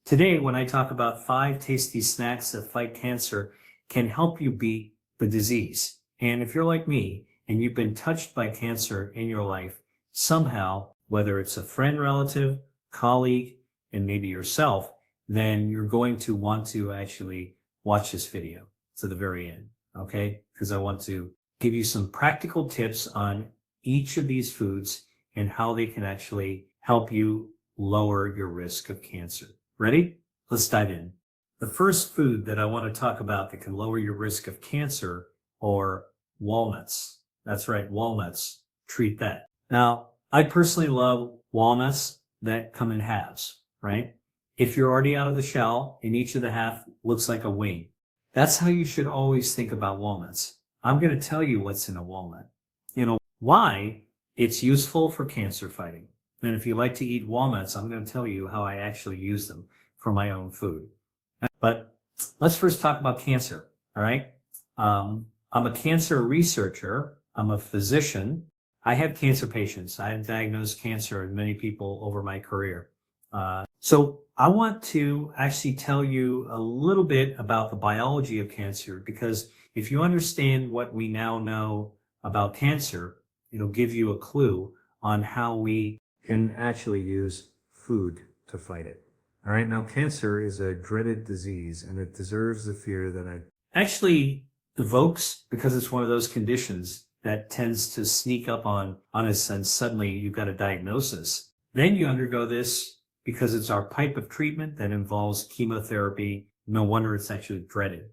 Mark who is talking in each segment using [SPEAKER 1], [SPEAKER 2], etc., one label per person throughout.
[SPEAKER 1] Today, when I talk about 5 tasty snacks that fight cancer, can help you beat the disease. And if you're like me and you've been touched by cancer in your life, somehow, whether it's a friend, relative, colleague, and maybe yourself, then you're going to want to actually watch this video to the very end, okay? Because I want to give you some practical tips on each of these foods and how they can actually help you lower your risk of cancer. Ready? Let's dive in. The first food that I want to talk about that can lower your risk of cancer are walnuts. That's right, walnuts. Treat that. Now, I personally love walnuts that come in halves, right? If you're already out of the shell and each of the half looks like a wing, that's how you should always think about walnuts. I'm going to tell you what's in a walnut. Why it's useful for cancer fighting. And if you like to eat walnuts, I'm going to tell you how I actually use them for my own food. But let's first talk about cancer, all right? I'm a cancer researcher. I'm a physician. I have cancer patients. I have diagnosed cancer in many people over my career. So I want to actually tell you a little bit about the biology of cancer, because if you understand what we now know about cancer, it'll give you a clue on how we can actually use food to fight it. All right, now cancer is a dreaded disease and it deserves the fear that it actually evokes, because it's one of those conditions that tends to sneak up on us and suddenly you've got a diagnosis. Then you undergo this because it's our type of treatment that involves chemotherapy. No wonder it's actually dreaded.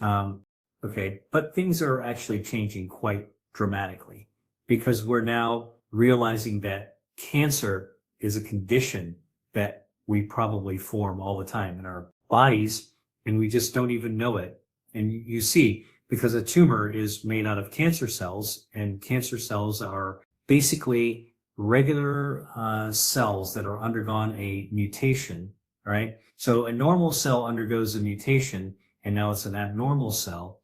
[SPEAKER 1] Okay, but things are actually changing quite dramatically because we're now realizing that cancer is a condition that we probably form all the time in our bodies, and we just don't even know it. And you see, because a tumor is made out of cancer cells, and cancer cells are basically regular cells that are undergone a mutation, right? So a normal cell undergoes a mutation, and now it's an abnormal cell.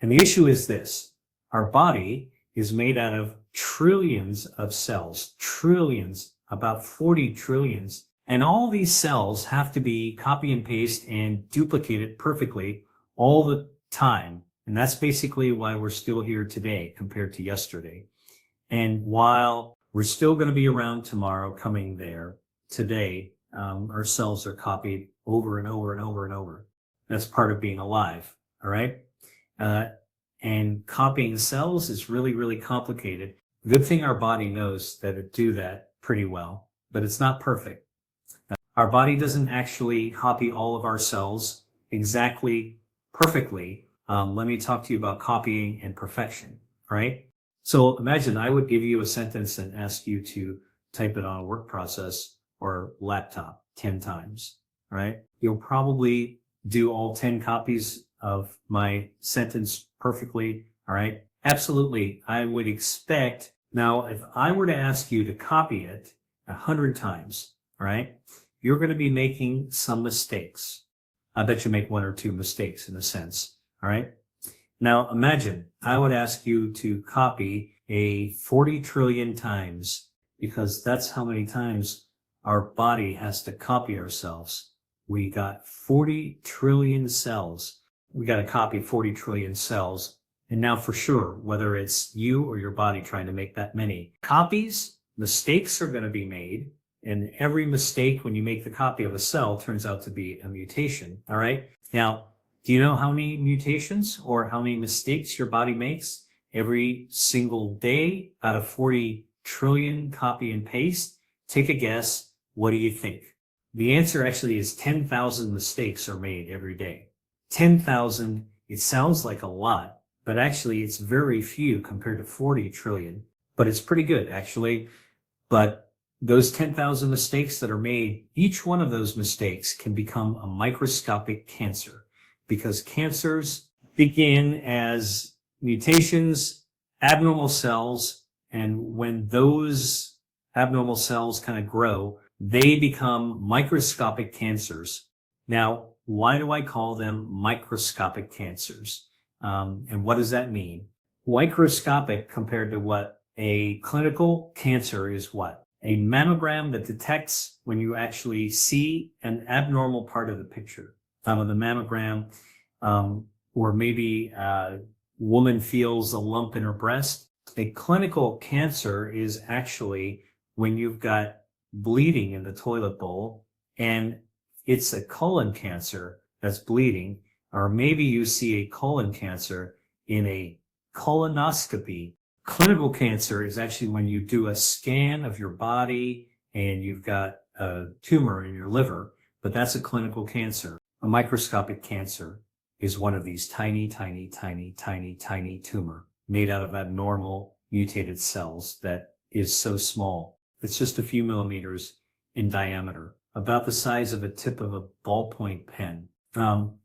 [SPEAKER 1] And the issue is this: our body is made out of trillions of cells, trillions, about 40 trillions. And all these cells have to be copy and paste and duplicated perfectly all the time. And that's basically why we're still here today compared to yesterday. And while we're still going to be around tomorrow, coming there, today, our cells are copied over and over and over and over. That's part of being alive, all right? And copying cells is really, really complicated. Good thing our body knows that it do that pretty well, but it's not perfect. Our body doesn't actually copy all of our cells exactly perfectly. Let me talk to you about copying and perfection, right? So imagine I would give you a sentence and ask you to type it on a work process or laptop 10 times, right? You'll probably do all 10 copies of my sentence perfectly, all right? Absolutely, I would expect. Now, if I were to ask you to copy it 100 times, all right, you're going to be making some mistakes. I bet you make 1 or 2 mistakes in a sense, all right? Now, imagine I would ask you to copy a 40 trillion times, because that's how many times our body has to copy ourselves. We got 40 trillion cells. We got to copy 40 trillion cells. And now for sure, whether it's you or your body trying to make that many copies, mistakes are going to be made. And every mistake when you make the copy of a cell turns out to be a mutation. All right. Now, do you know how many mutations or how many mistakes your body makes every single day out of 40 trillion copy and paste? Take a guess. What do you think? The answer actually is 10,000 mistakes are made every day. 10,000, it sounds like a lot, but actually it's very few compared to 40 trillion. But it's pretty good, actually. But those 10,000 mistakes that are made, each one of those mistakes can become a microscopic cancer, because cancers begin as mutations, abnormal cells, and when those abnormal cells kind of grow, they become microscopic cancers. Now, why do I call them microscopic cancers? And what does that mean? Microscopic compared to what? A clinical cancer is what? A mammogram that detects when you actually see an abnormal part of the picture. The mammogram, or maybe a woman feels a lump in her breast. A clinical cancer is actually when you've got bleeding in the toilet bowl and it's a colon cancer that's bleeding, or maybe you see a colon cancer in a colonoscopy. Clinical cancer is actually when you do a scan of your body and you've got a tumor in your liver, but that's a clinical cancer. A microscopic cancer is one of these tiny, tiny, tiny, tiny, tiny tumor made out of abnormal mutated cells that is so small. It's just a few millimeters in diameter, about the size of a tip of a ballpoint pen.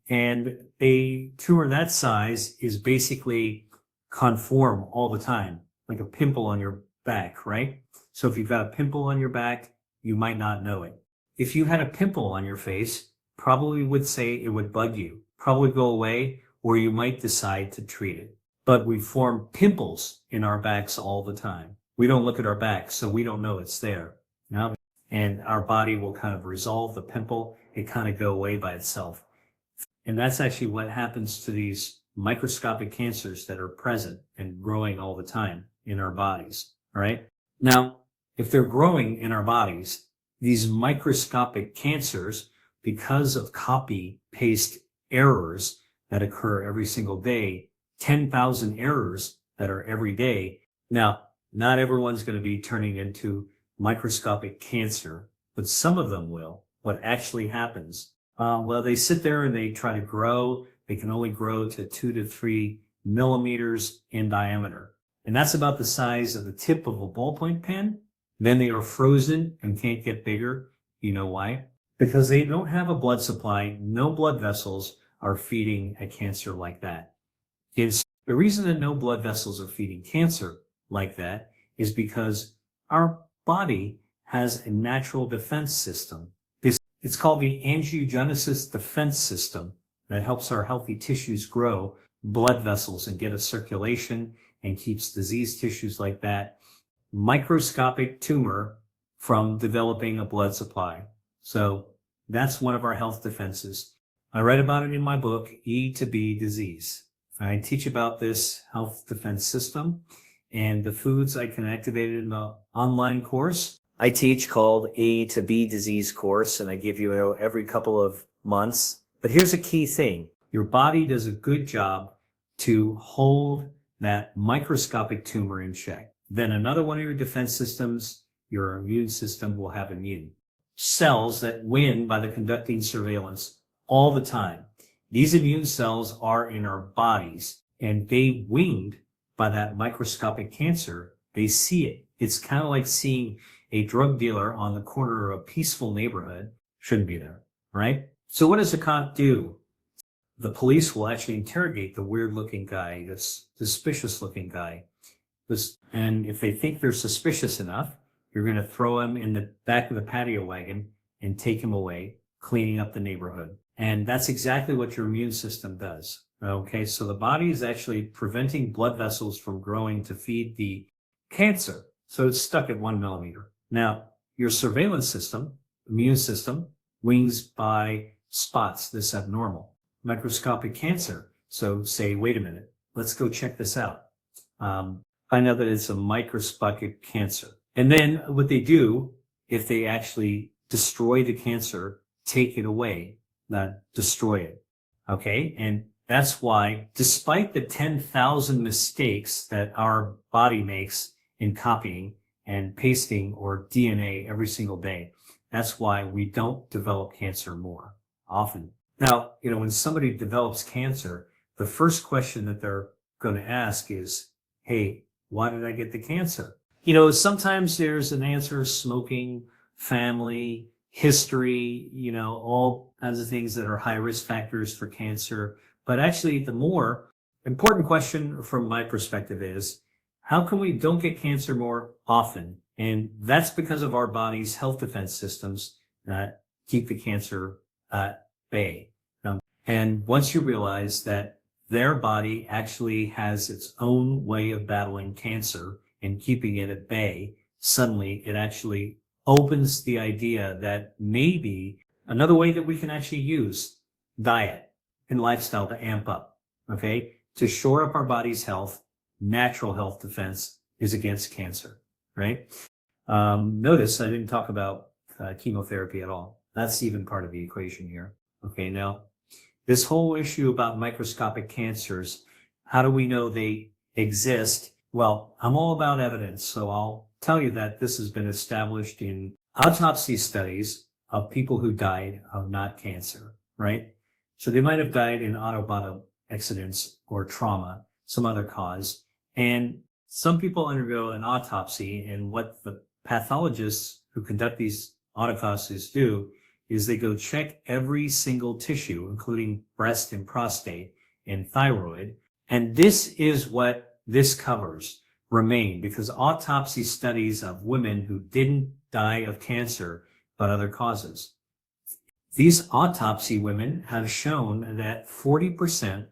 [SPEAKER 1] And a tumor that size is basically conform all the time, like a pimple on your back, right? So if you've got a pimple on your back, you might not know it. If you had a pimple on your face, probably would say it would bug you, probably go away, or you might decide to treat it. But we form pimples in our backs all the time. We don't look at our backs, so we don't know it's there. Now, and our body will kind of resolve the pimple. It kind of go away by itself. And that's actually what happens to these microscopic cancers that are present and growing all the time in our bodies. All right. Now, if they're growing in our bodies, these microscopic cancers, because of copy paste errors that occur every single day, 10,000 errors that are every day. Now, not everyone's going to be turning into microscopic cancer, but some of them will. What actually happens? Well, they sit there and they try to grow. They can only grow to 2 to 3 millimeters in diameter. And that's about the size of the tip of a ballpoint pen. Then they are frozen and can't get bigger. You know why? Because they don't have a blood supply. No blood vessels are feeding a cancer like that. The reason that no blood vessels are feeding cancer like that is because our body has a natural defense system. It's called the angiogenesis defense system that helps our healthy tissues grow blood vessels and get a circulation and keeps diseased tissues like that microscopic tumor from developing a blood supply. So that's one of our health defenses. I write about it in my book, E to B disease. I teach about this health defense system and the foods I can activate in the online course I teach called A to B disease course, and I give you every couple of months. But here's a key thing. Your body does a good job to hold that microscopic tumor in check. Then another one of your defense systems, your immune system, will have immune cells that win by the conducting surveillance all the time. These immune cells are in our bodies, and they winged by that microscopic cancer. They see it. It's kind of like seeing a drug dealer on the corner of a peaceful neighborhood. Shouldn't be there, right? So what does a cop do? The police will actually interrogate the weird-looking guy, this suspicious-looking guy. And if they think they're suspicious enough, you're going to throw him in the back of the patio wagon and take him away, cleaning up the neighborhood. And that's exactly what your immune system does. Okay, so the body is actually preventing blood vessels from growing to feed the cancer. So it's stuck at 1 millimeter. Now, your surveillance system, immune system, wings by spots this abnormal microscopic cancer. So say, wait a minute, let's go check this out. Find out that it's a microscopic cancer. And then what they do, if they actually destroy the cancer, take it away, not destroy it. Okay. And that's why, despite the 10,000 mistakes that our body makes in copying and pasting or DNA every single day, that's why we don't develop cancer more often. Now, when somebody develops cancer, the first question that they're going to ask is, hey, why did I get the cancer? Sometimes there's an answer: smoking, family, history, all kinds of things that are high risk factors for cancer. But actually, the more important question from my perspective is, how come we don't get cancer more often? And that's because of our body's health defense systems that keep the cancer at bay. And once you realize that their body actually has its own way of battling cancer and keeping it at bay, suddenly it actually opens the idea that maybe another way that we can actually use diet and lifestyle to amp up, okay, to shore up our body's health, natural health defense is against cancer, right? Notice I didn't talk about chemotherapy at all. That's even part of the equation here. Okay, now this whole issue about microscopic cancers, how do we know they exist? Well, I'm all about evidence, so I'll tell you that this has been established in autopsy studies of people who died of not cancer, right? So they might have died in automobile accidents or trauma, some other cause. And some people undergo an autopsy, and what the pathologists who conduct these autopsies do is they go check every single tissue, including breast and prostate and thyroid. And this is what this covers remain, because autopsy studies of women who didn't die of cancer but other causes. These autopsy women have shown that 40%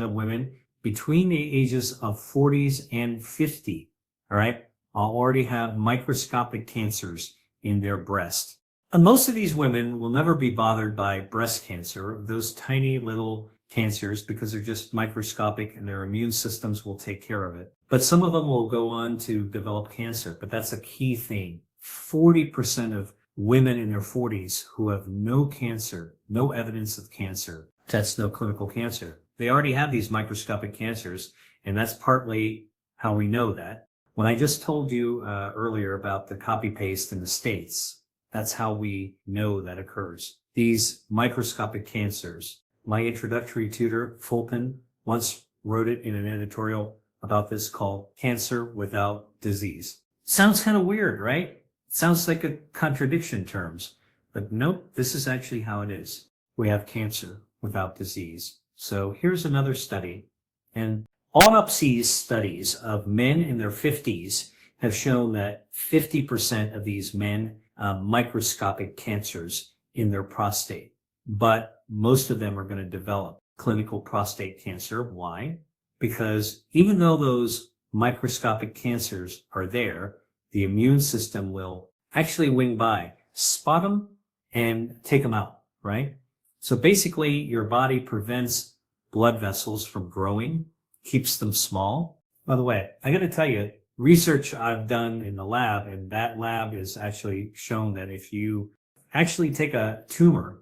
[SPEAKER 1] of women between the ages of 40s and 50, all right, already have microscopic cancers in their breast. And most of these women will never be bothered by breast cancer, those tiny little cancers, because they're just microscopic and their immune systems will take care of it. But some of them will go on to develop cancer. But that's a key thing. 40% of women in their 40s who have no cancer, no evidence of cancer, that's no clinical cancer. They already have these microscopic cancers, and that's partly how we know that. When I just told you earlier about the copy paste in the States, that's how we know that occurs. These microscopic cancers. My introductory tutor, Fulton, once wrote it in an editorial about this called Cancer Without Disease. Sounds kind of weird, right? Sounds like a contradiction terms, but nope, this is actually how it is. We have cancer without disease. So here's another study, and autopsy studies of men in their 50s have shown that 50% of these men microscopic cancers in their prostate, but most of them are going to develop clinical prostate cancer. Why? Because even though those microscopic cancers are there, the immune system will actually wing by, spot them, and take them out, right? So basically, your body prevents blood vessels from growing, keeps them small. By the way, I got to tell you, research I've done in the lab, and that lab has actually shown that if you actually take a tumor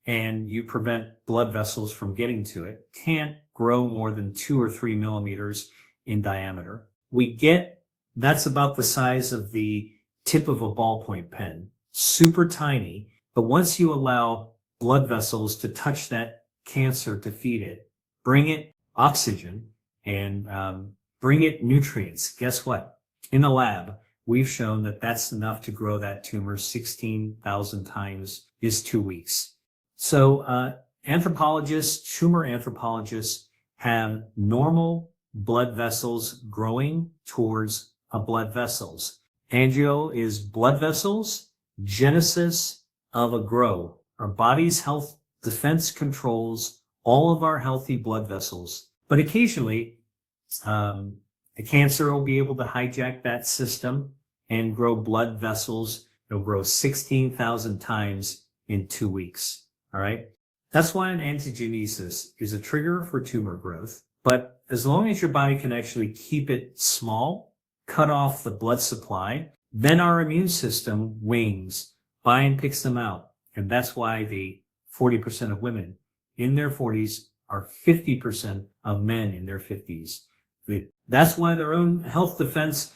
[SPEAKER 1] and you prevent blood vessels from getting to it, can't grow more than 2 or 3 millimeters in diameter. That's about the size of the tip of a ballpoint pen, super tiny. But once you allow blood vessels to touch that cancer to feed it, bring it oxygen and bring it nutrients, guess what? In the lab, we've shown that that's enough to grow that tumor 16,000 times is 2 weeks. So anthropologists, tumor anthropologists, have normal blood vessels growing towards blood vessels. Angio is blood vessels, genesis of a grow. Our body's health defense controls all of our healthy blood vessels. But occasionally, a cancer will be able to hijack that system and grow blood vessels. It'll grow 16,000 times in 2 weeks. All right. That's why an angiogenesis is a trigger for tumor growth. But as long as your body can actually keep it small, cut off the blood supply, then our immune system wings by and picks them out. And that's why the 40% of women in their 40s are 50% of men in their 50s. That's why their own health defense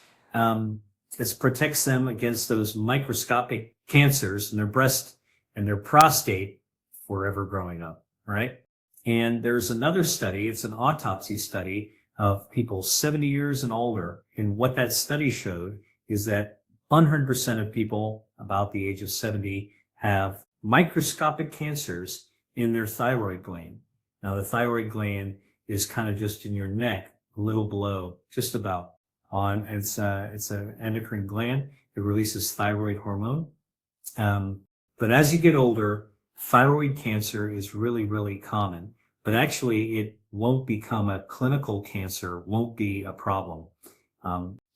[SPEAKER 1] protects them against those microscopic cancers in their breast and their prostate forever growing up, right? And there's another study, it's an autopsy study of people 70 years and older. And what that study showed is that 100% of people about the age of 70 have microscopic cancers in their thyroid gland. Now, the thyroid gland is kind of just in your neck, a little below, just about on. It's an endocrine gland. It releases thyroid hormone. But as you get older, thyroid cancer is really, really common. But actually, it won't become a clinical cancer, won't be a problem.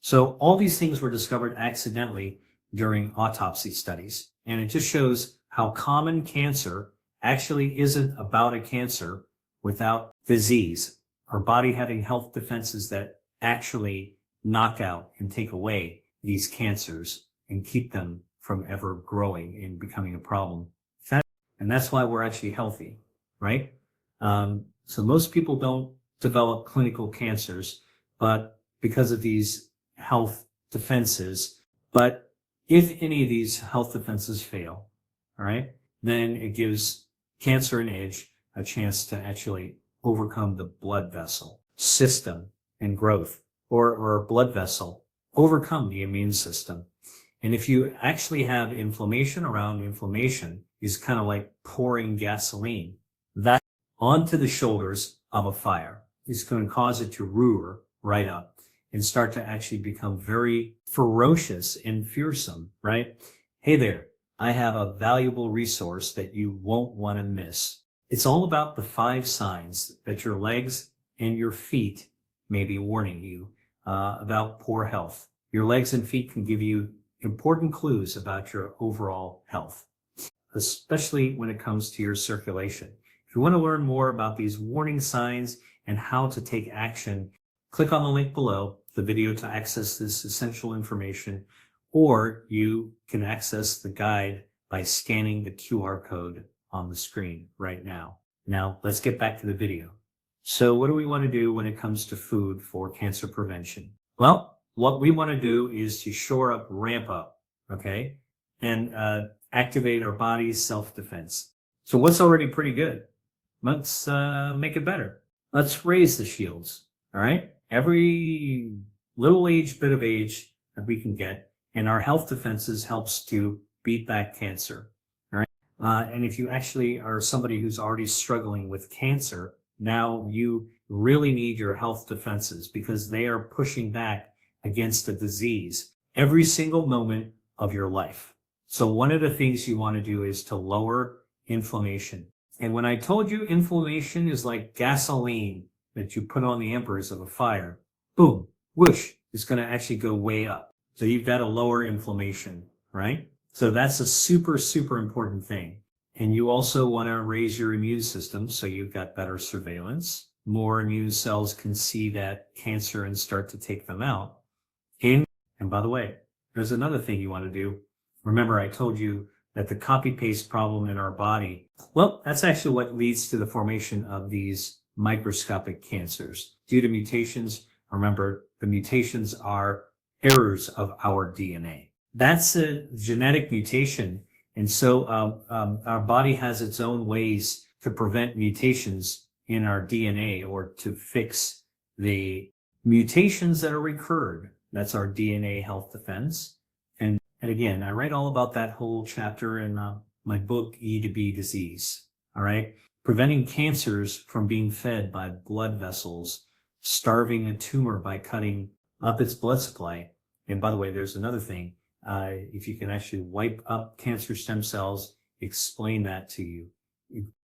[SPEAKER 1] So all these things were discovered accidentally during autopsy studies. And it just shows how common cancer actually isn't about a cancer without disease. Our body having health defenses that actually knock out and take away these cancers and keep them from ever growing and becoming a problem. And that's why we're actually healthy, right? So most people don't develop clinical cancers, but because of these health defenses. But if any of these health defenses fail, all right, then it gives cancer and edge a chance to actually overcome the blood vessel system and growth, or a blood vessel, overcome the immune system. And if you actually have inflammation around inflammation, is kind of like pouring gasoline that onto the shoulders of a fire. It's going to cause it to roar right up and start to actually become very ferocious and fearsome, right? Hey there, I have a valuable resource that you won't want to miss. It's all about the 5 signs that your legs and your feet may be warning you about poor health. Your legs and feet can give you important clues about your overall health, especially when it comes to your circulation. If you want to learn more about these warning signs and how to take action, click on the link below the video to access this essential information, or you can access the guide by scanning the QR code on the screen right now. Now, let's get back to the video. So what do we want to do when it comes to food for cancer prevention? Well, what we want to do is to shore up, ramp up, okay, and activate our body's self-defense. So what's already pretty good? Let's make it better. Let's raise the shields, all right? Every little bit of age that we can get, and our health defenses helps to beat back cancer, all right? And if you actually are somebody who's already struggling with cancer, now you really need your health defenses because they are pushing back against the disease every single moment of your life. So one of the things you want to do is to lower inflammation. And when I told you inflammation is like gasoline that you put on the embers of a fire, boom, whoosh, it's going to actually go way up. So you've got to lower inflammation, right? So that's a super, super important thing. And you also want to raise your immune system so you've got better surveillance. More immune cells can see that cancer and start to take them out. And by the way, there's another thing you want to do. Remember, I told you that the copy-paste problem in our body, well, that's actually what leads to the formation of these microscopic cancers. Due to mutations, remember, the mutations are errors of our DNA. That's a genetic mutation. And so our body has its own ways to prevent mutations in our DNA or to fix the mutations that are recurred. That's our DNA health defense. And again, I write all about that whole chapter in my book, E to B Disease. All right. Preventing cancers from being fed by blood vessels, starving a tumor by cutting up its blood supply. And by the way, there's another thing. If you can actually wipe up cancer stem cells, explain that to you.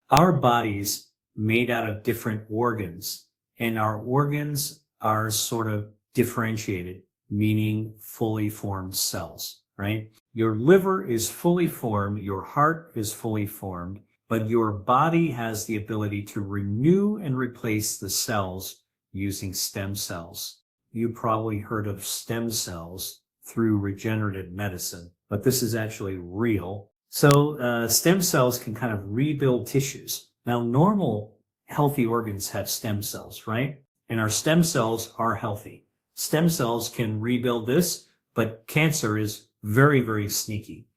[SPEAKER 1] Our body's made out of different organs, and our organs are sort of differentiated, meaning fully formed cells, right? Your liver is fully formed, your heart is fully formed, but your body has the ability to renew and replace the cells using stem cells. You probably heard of stem cells through regenerative medicine, but this is actually real. So stem cells can kind of rebuild tissues. Now, normal healthy organs have stem cells, right? And our stem cells are healthy. Stem cells can rebuild this, but cancer is very, very sneaky.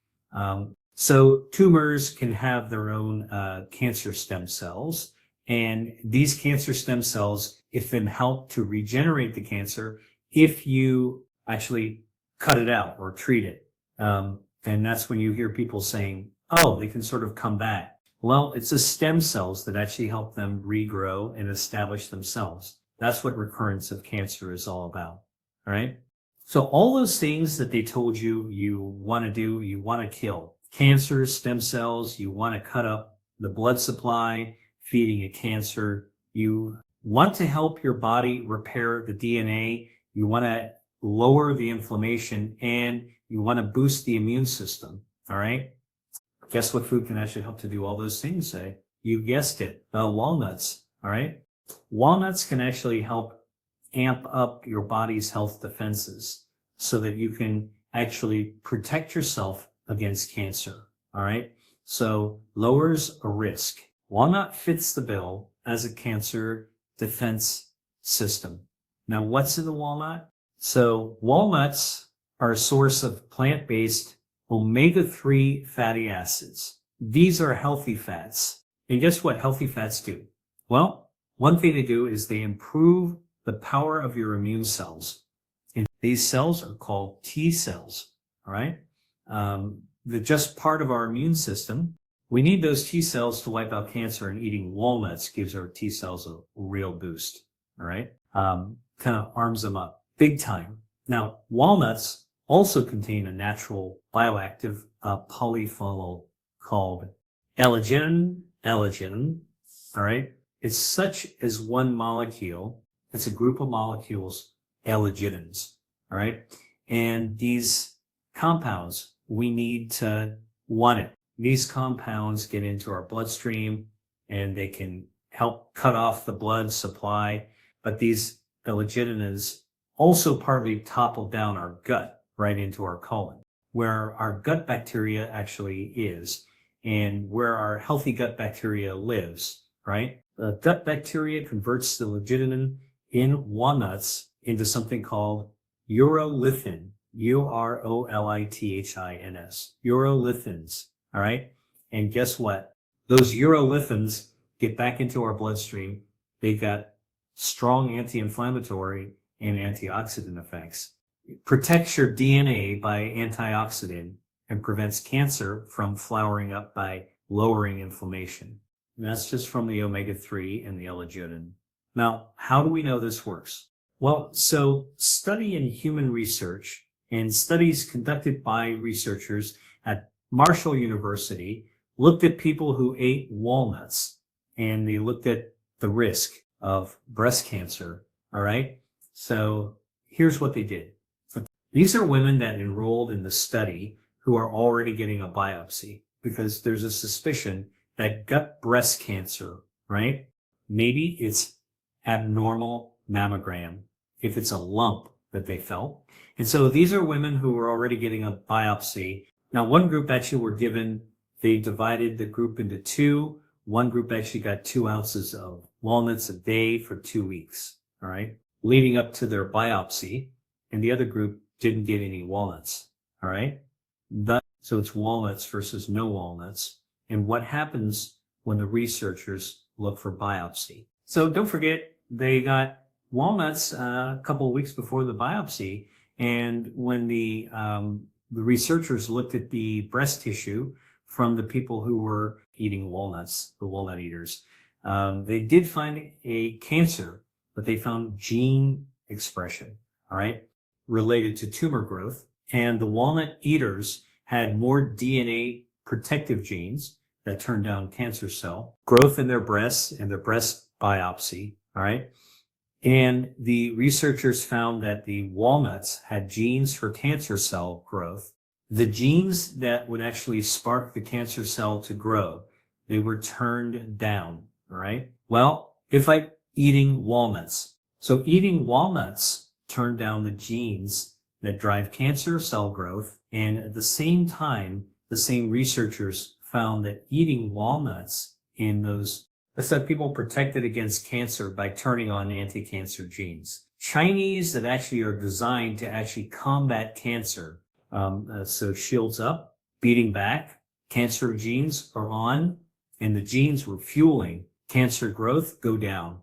[SPEAKER 1] So tumors can have their own cancer stem cells, and these cancer stem cells, if them help to regenerate the cancer, if you actually cut it out or treat it. And that's when you hear people saying, oh, they can sort of come back. Well, it's the stem cells that actually help them regrow and establish themselves. That's what recurrence of cancer is all about. All right. So all those things that they told you you want to do, you want to kill cancer, stem cells, you want to cut up the blood supply, feeding a cancer. You want to help your body repair the DNA. You want to lower the inflammation, and you want to boost the immune system. All right. Guess what food can actually help to do all those things? You guessed it, walnuts. All right. Walnuts can actually help amp up your body's health defenses so that you can actually protect yourself against cancer. All right. So lowers a risk. Walnut fits the bill as a cancer defense system. Now, what's in the walnut? So walnuts are a source of plant-based omega-3 fatty acids. These are healthy fats. And guess what healthy fats do? Well, one thing they do is they improve the power of your immune cells. And these cells are called T cells. All right. They're just part of our immune system. We need those T cells to wipe out cancer, and eating walnuts gives our T cells a real boost. All right. Kind of arms them up big time. Now, walnuts also contain a natural bioactive polyphenol called L-arginine. All right. It's such as one molecule. It's a group of molecules, L-arginines. All right. And these compounds, we need to want it. These compounds get into our bloodstream and they can help cut off the blood supply. But these L-arginines also partly topple down our gut right into our colon, where our gut bacteria actually is and where our healthy gut bacteria lives, right? The gut bacteria converts the L-arginine in walnuts into something called urolithins, urolithins, urolithins, all right? And guess what? Those urolithins get back into our bloodstream. They've got strong anti-inflammatory and antioxidant effects. It protects your DNA by antioxidant and prevents cancer from flowering up by lowering inflammation. And that's just from the omega-3 and the L-arginine. Now, how do we know this works? Well, so study in human research and studies conducted by researchers at Marshall University looked at people who ate walnuts, and they looked at the risk of breast cancer. All right. So here's what they did. These are women that enrolled in the study who are already getting a biopsy because there's a suspicion that gut breast cancer, right? Maybe it's abnormal mammogram if it's a lump that they felt. And so these are women who were already getting a biopsy. Now, one group actually were given, they divided the group into two. One group actually got 2 ounces of walnuts a day for 2 weeks, all right, leading up to their biopsy. And the other group didn't get any walnuts, all right? So it's walnuts versus no walnuts. And what happens when the researchers look for biopsy? So don't forget, they got walnuts a couple of weeks before the biopsy. And when the researchers looked at the breast tissue from the people who were eating walnuts, the walnut eaters, they did find a cancer, but they found gene expression, all right, related to tumor growth. And the walnut eaters had more DNA protective genes that turned down cancer cell growth in their breasts and their breast biopsy, all right? And the researchers found that the walnuts had genes for cancer cell growth. The genes that would actually spark the cancer cell to grow, they were turned down, all right? Well, if I'm eating walnuts, so eating walnuts turned down the genes that drive cancer cell growth. And at the same time, the same researchers found that eating walnuts in those, let's say people protected against cancer by turning on anti-cancer genes. Chinese that actually are designed to actually combat cancer. So shields up, beating back, cancer genes are on, and the genes were fueling cancer growth go down.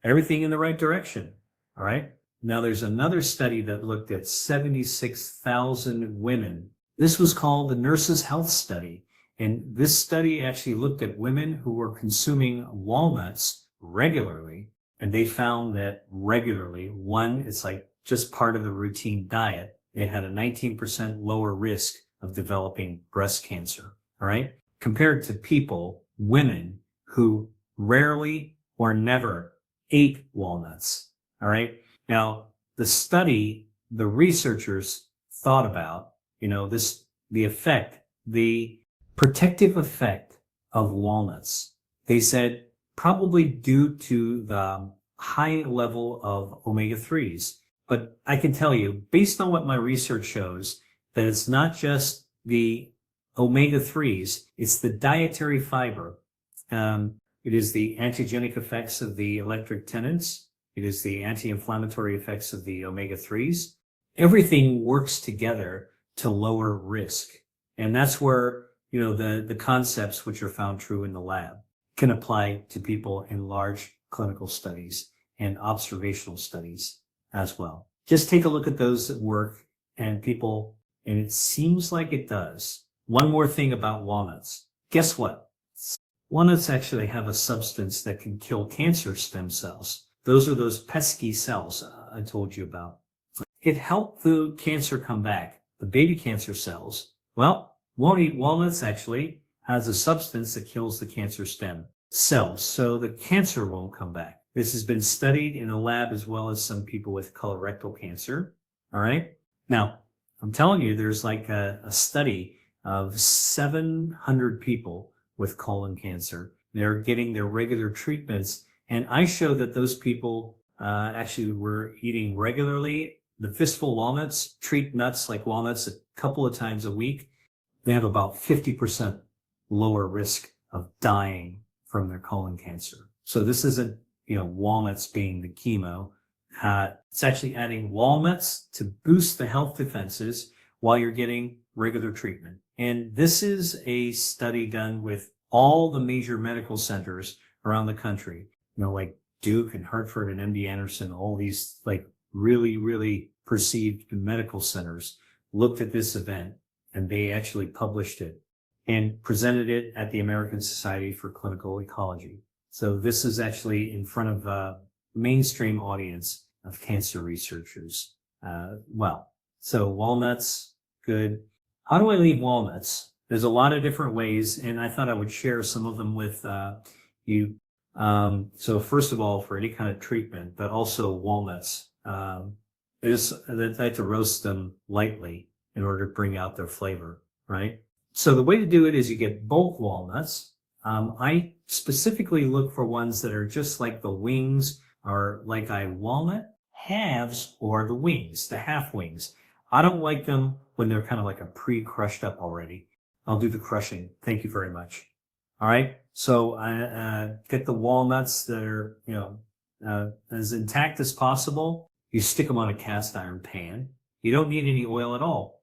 [SPEAKER 1] Everything in the right direction, all right? Now there's another study that looked at 76,000 women. This was called the Nurses' Health Study. And this study actually looked at women who were consuming walnuts regularly. And they found that regularly, one, it's like just part of the routine diet. They had a 19% lower risk of developing breast cancer, all right? Compared to people, women who rarely or never ate walnuts, all right? Now, the study the researchers thought about, the protective effect of walnuts. They said probably due to the high level of omega-3s. But I can tell you, based on what my research shows, that it's not just the omega-3s, it's the dietary fiber. It is the antigenic effects of the electric tenins. It is the anti-inflammatory effects of the omega-3s. Everything works together to lower risk. And that's where, the concepts which are found true in the lab can apply to people in large clinical studies and observational studies as well. Just take a look at those that work and it seems like it does. One more thing about walnuts. Guess what? Walnuts actually have a substance that can kill cancer stem cells. Those are those pesky cells I told you about. It helped the cancer come back. The baby cancer cells, won't eat walnuts actually has a substance that kills the cancer stem cells, so the cancer won't come back. This has been studied in a lab as well as some people with colorectal cancer. All right. Now, I'm telling you, there's like a study of 700 people with colon cancer. They're getting their regular treatments. And I show that those people actually were eating regularly. The fistful walnuts, treat nuts like walnuts a couple of times a week. They have about 50% lower risk of dying from their colon cancer. So this isn't, walnuts being the chemo. It's actually adding walnuts to boost the health defenses while you're getting regular treatment. And this is a study done with all the major medical centers around the country, like Duke and Hartford and MD Anderson, all these like really, really perceived medical centers looked at this event and they actually published it and presented it at the American Society for Clinical Ecology. So this is actually in front of a mainstream audience of cancer researchers. So walnuts, good. How do I leave walnuts? There's a lot of different ways, and I thought I would share some of them with you. So first of all, for any kind of treatment, but also walnuts, I like to roast them lightly in order to bring out their flavor, right? So the way to do it is you get bulk walnuts. I specifically look for ones that are just like the wings or like walnut halves or the wings, the half wings. I don't like them when they're kind of like a pre-crushed up already. I'll do the crushing. Thank you very much. All right. So I get the walnuts that are, as intact as possible. You stick them on a cast iron pan. You don't need any oil at all.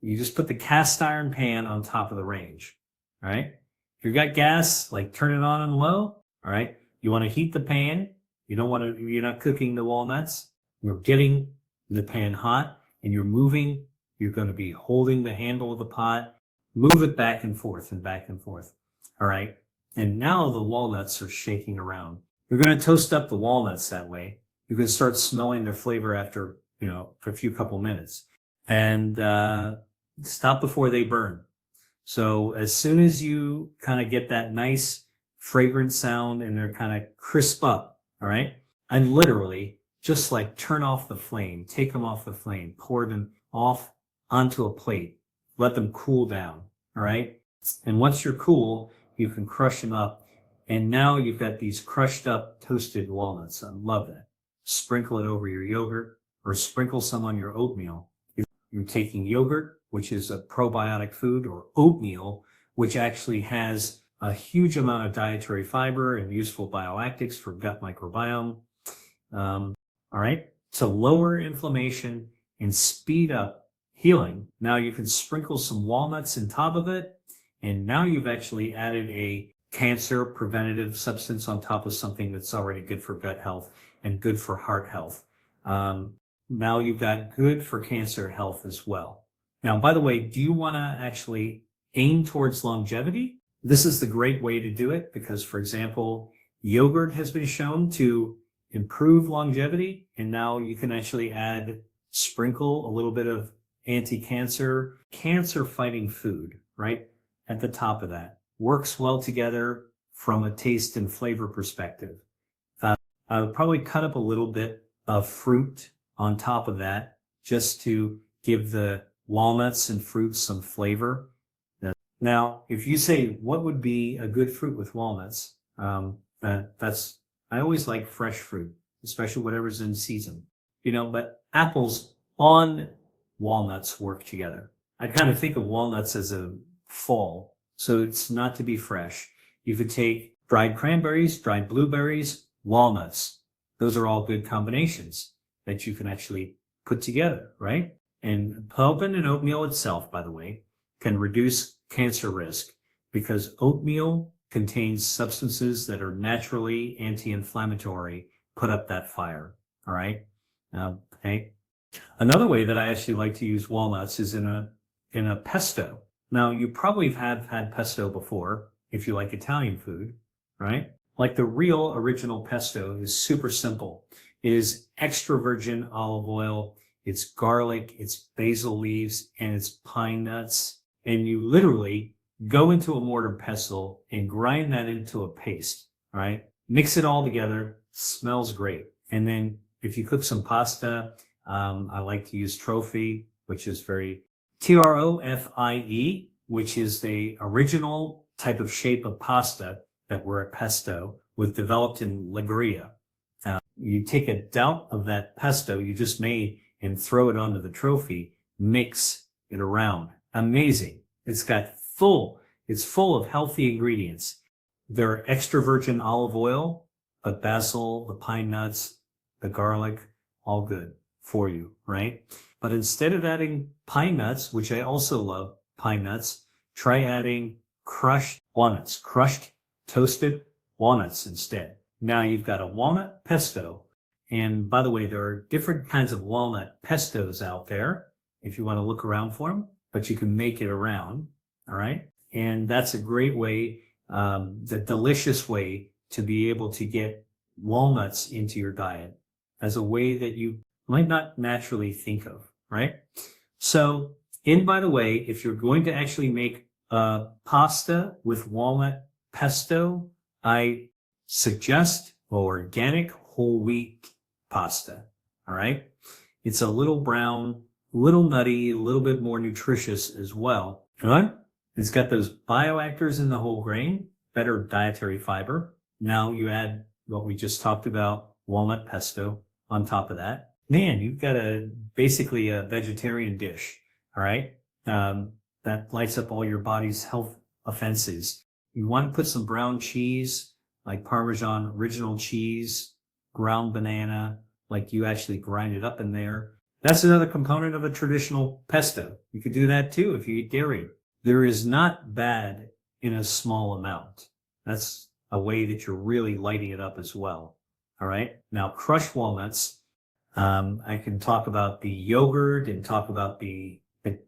[SPEAKER 1] You just put the cast iron pan on top of the range. All right. If you've got gas, like turn it on and low. All right. You want to heat the pan. You're not cooking the walnuts. You're getting the pan hot and you're moving. You're going to be holding the handle of the pot. Move it back and forth and back and forth. All right. And now the walnuts are shaking around. You're going to toast up the walnuts that way. You can start smelling their flavor after, for a few couple minutes. And stop before they burn. So as soon as you kind of get that nice fragrant sound and they're kind of crisp up, all right, and literally just like turn off the flame, take them off the flame, pour them off onto a plate, let them cool down, all right? And once you're cool, you can crush them up. And now you've got these crushed up toasted walnuts. I love that. Sprinkle it over your yogurt or sprinkle some on your oatmeal. You're taking yogurt, which is a probiotic food, or oatmeal, which actually has a huge amount of dietary fiber and useful bioactives for gut microbiome. All right. To lower inflammation and speed up healing. Now you can sprinkle some walnuts on top of it. And now you've actually added a cancer preventative substance on top of something that's already good for gut health and good for heart health. Now you've got good for cancer health as well. Now, by the way, do you want to actually aim towards longevity? This is the great way to do it because, for example, yogurt has been shown to improve longevity. And now you can actually sprinkle a little bit of cancer fighting food, right? At the top of that. Works well together from a taste and flavor perspective. I would probably cut up a little bit of fruit on top of that. just to give the walnuts and fruits some flavor. Now, if you say what would be a good fruit with walnuts, I always like fresh fruit, especially whatever's in season, but apples on walnuts work together. I kind of think of walnuts as a fall, so it's not to be fresh. You could take dried cranberries, dried blueberries, walnuts. Those are all good combinations that you can actually put together, right? And helping and oatmeal itself, by the way, can reduce cancer risk because oatmeal contains substances that are naturally anti-inflammatory, put up that fire, all right? Okay. Another way that I actually like to use walnuts is in a pesto. Now, you probably have had pesto before if you like Italian food, right? Like the real original pesto is super simple. It is extra virgin olive oil, it's garlic, it's basil leaves, and it's pine nuts. And you literally go into a mortar pestle and grind that into a paste, right? Mix it all together, smells great. And then if you cook some pasta, I like to use Trophy, which is very Trofie, which is the original type of shape of pasta that we're at pesto was developed in Liguria. You take a dout of that pesto you just made and throw it onto the Trophy, mix it around. Amazing. It's full of healthy ingredients. They're extra virgin olive oil, but basil, the pine nuts, the garlic, all good for you, right? But instead of adding pine nuts, which I also love pine nuts, try adding crushed walnuts, crushed toasted walnuts instead. Now you've got a walnut pesto. And by the way, there are different kinds of walnut pestos out there if you want to look around for them, but you can make it around. All right. And that's a great way, the delicious way to be able to get walnuts into your diet as a way that you might not naturally think of. Right. So, by the way, if you're going to actually make pasta with walnut pesto, I suggest organic whole wheat pasta. All right. It's a little brown, a little nutty, a little bit more nutritious as well. All right. It's got those bioactors in the whole grain, better dietary fiber. Now you add what we just talked about, walnut pesto on top of that. Man, you've got basically a vegetarian dish. All right. That lights up all your body's health offenses. You want to put some brown cheese, like Parmesan original cheese, ground banana, like you actually grind it up in there. That's another component of a traditional pesto. You could do that too if you eat dairy. There is not bad in a small amount. That's a way that you're really lighting it up as well. All right. Now, crushed walnuts. I can talk about the yogurt and talk about the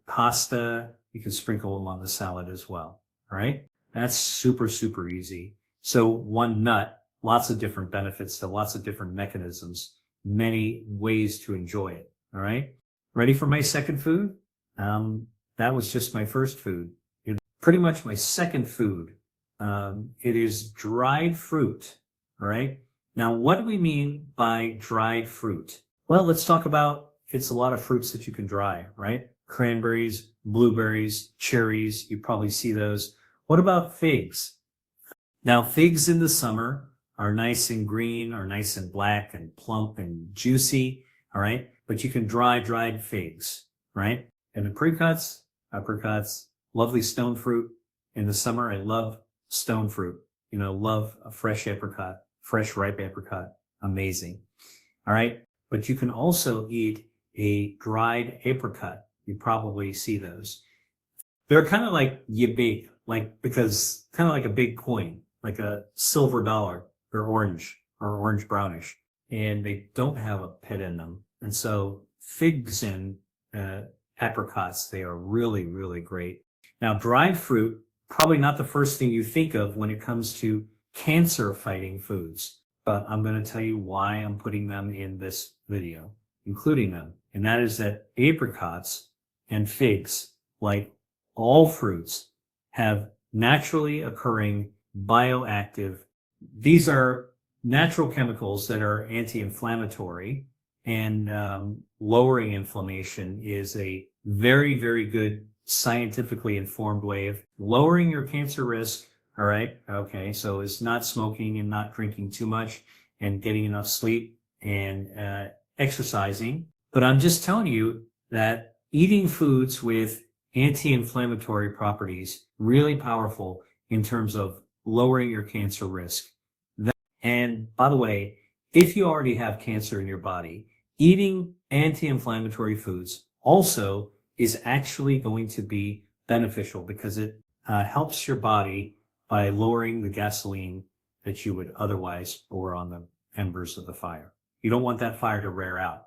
[SPEAKER 1] pasta. You can sprinkle them on the salad as well. All right. That's super, super easy. So one nut, lots of different benefits to lots of different mechanisms, many ways to enjoy it. All right. Ready for my second food? That was just my first food. It's pretty much my second food. It is dried fruit. All right. Now, what do we mean by dried fruit? Well, let's talk about, it's a lot of fruits that you can dry, right? Cranberries, blueberries, cherries. You probably see those. What about figs? Now, figs in the summer are nice and green, are nice and black and plump and juicy. All right. But you can dry dried figs, right? And apricots, lovely stone fruit. In the summer, I love stone fruit. Love a fresh apricot, fresh ripe apricot. Amazing. All right. But you can also eat a dried apricot. You probably see those. They're kind of like yibig, because kind of like a big coin, like a silver dollar. They're orange or orange brownish, and they don't have a pit in them. And so figs and apricots, they are really, really great. Now, dried fruit, probably not the first thing you think of when it comes to cancer-fighting foods, but I'm going to tell you why I'm putting them in this video, including them. And that is that apricots and figs, like all fruits, have naturally occurring bioactive. These are natural chemicals that are anti-inflammatory, and lowering inflammation is a very, very good scientifically informed way of lowering your cancer risk. All right. Okay. So it's not smoking and not drinking too much and getting enough sleep and exercising. But I'm just telling you that eating foods with anti-inflammatory properties, really powerful in terms of lowering your cancer risk. And by the way, if you already have cancer in your body, eating anti-inflammatory foods also is actually going to be beneficial because it helps your body by lowering the gasoline that you would otherwise pour on the embers of the fire. You don't want that fire to rear out.